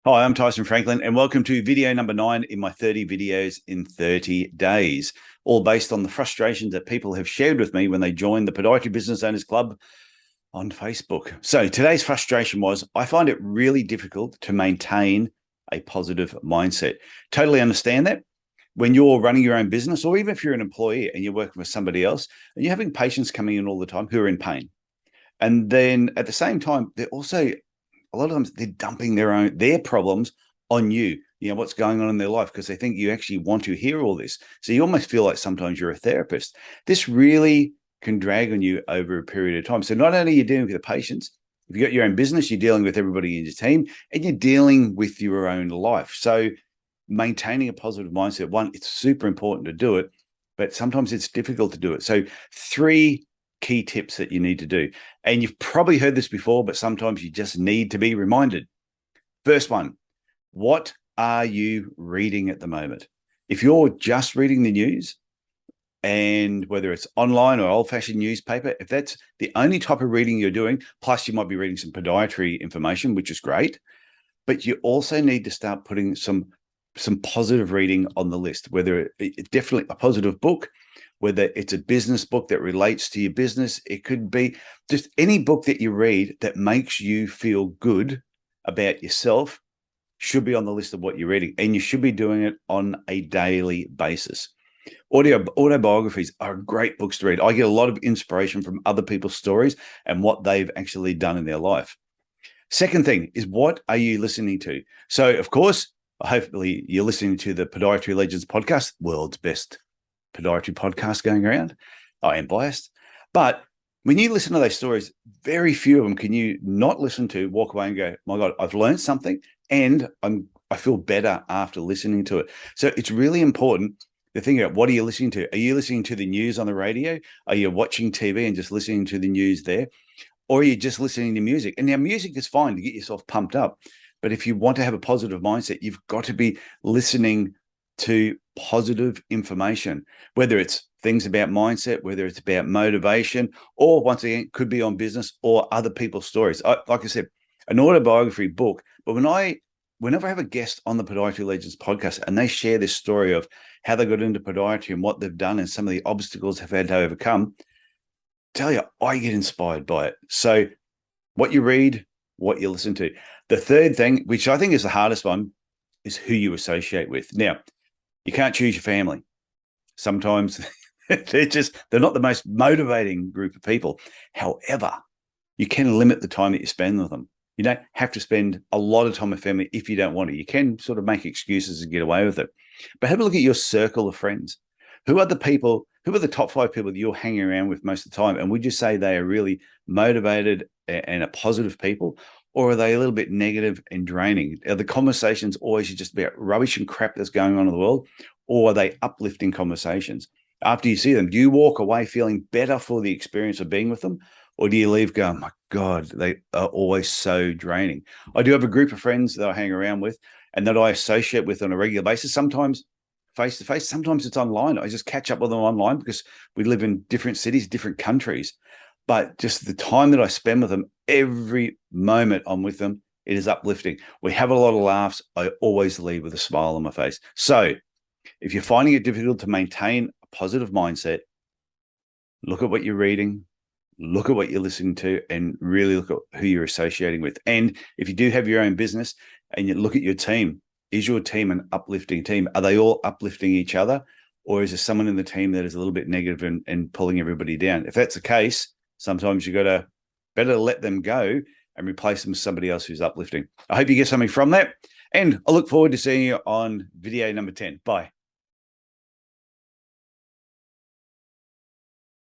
Hi, I'm Tyson Franklin, and welcome to video number 9 in my 30 videos in 30 days, all based on the frustrations that people have shared with me when they joined the Podiatry Business Owners Club on Facebook. So today's frustration was I find it really difficult to maintain a positive mindset. Totally understand that. When you're running your own business, or even if you're an employee and you're working with somebody else, and you're having patients coming in all the time who are in pain. And then at the same time, they're also a lot of times they're dumping their problems on you, what's going on in their life, because they think you actually want to hear all this. So you almost feel like sometimes you're a therapist. This really can drag on you over a period of time. So not only are you dealing with the patients, if you've got your own business, you're dealing with everybody in your team, and you're dealing with your own life. So maintaining a positive mindset, one, it's super important to do it, but sometimes it's difficult to do it. So 3 key tips that you need to do. And you've probably heard this before, but sometimes you just need to be reminded. First one, what are you reading at the moment? If you're just reading the news, and whether it's online or old-fashioned newspaper, if that's the only type of reading you're doing, plus you might be reading some podiatry information, which is great, but you also need to start putting some positive reading on the list, whether it's definitely a positive book, whether it's a business book that relates to your business. It could be just any book that you read that makes you feel good about yourself should be on the list of what you're reading, and you should be doing it on a daily basis. Autobiographies are great books to read. I get a lot of inspiration from other people's stories and what they've actually done in their life. Second thing is, what are you listening to? So, of course, hopefully you're listening to the Podiatry Legends podcast, world's best podiatry podcast going around. I am biased, but when you listen to those stories, very few of them can you not listen to, walk away and go, my God, I've learned something, and I feel better after listening to it. So it's really important to think about, what are you listening to? Are you listening to the news on the radio? Are you watching TV and just listening to the news there? Or are you just listening to music? And now music is fine to get yourself pumped up, but if you want to have a positive mindset, you've got to be listening to positive information, whether it's things about mindset, whether it's about motivation, or once again, could be on business or other people's stories. Like I said, an autobiography book, but whenever I have a guest on the Podiatry Legends podcast and they share this story of how they got into podiatry and what they've done and some of the obstacles they've had to overcome, tell you, I get inspired by it. So what you read, what you listen to. The third thing, which I think is the hardest one, is who you associate with. Now, you can't choose your family. Sometimes they're not the most motivating group of people. However, you can limit the time that you spend with them. You don't have to spend a lot of time with family if you don't want to. You can sort of make excuses and get away with it. But have a look at your circle of friends. Who are the top 5 people that you're hanging around with most of the time? And would you say they are really motivated and are positive people? Or are they a little bit negative and draining? Are the conversations always just about rubbish and crap that's going on in the world? Or are they uplifting conversations? After you see them, do you walk away feeling better for the experience of being with them? Or do you leave going, my God, they are always so draining? I do have a group of friends that I hang around with and that I associate with on a regular basis, sometimes face-to-face, sometimes it's online. I just catch up with them online because we live in different cities, different countries. But just the time that I spend with them, every moment I'm with them, it is uplifting. We have a lot of laughs. I always leave with a smile on my face. So if you're finding it difficult to maintain a positive mindset, look at what you're reading, look at what you're listening to, and really look at who you're associating with. And if you do have your own business and you look at your team, is your team an uplifting team? Are they all uplifting each other? Or is there someone in the team that is a little bit negative and pulling everybody down? If that's the case, sometimes you got to better let them go and replace them with somebody else who's uplifting. I hope you get something from that. And I look forward to seeing you on video number 10. Bye.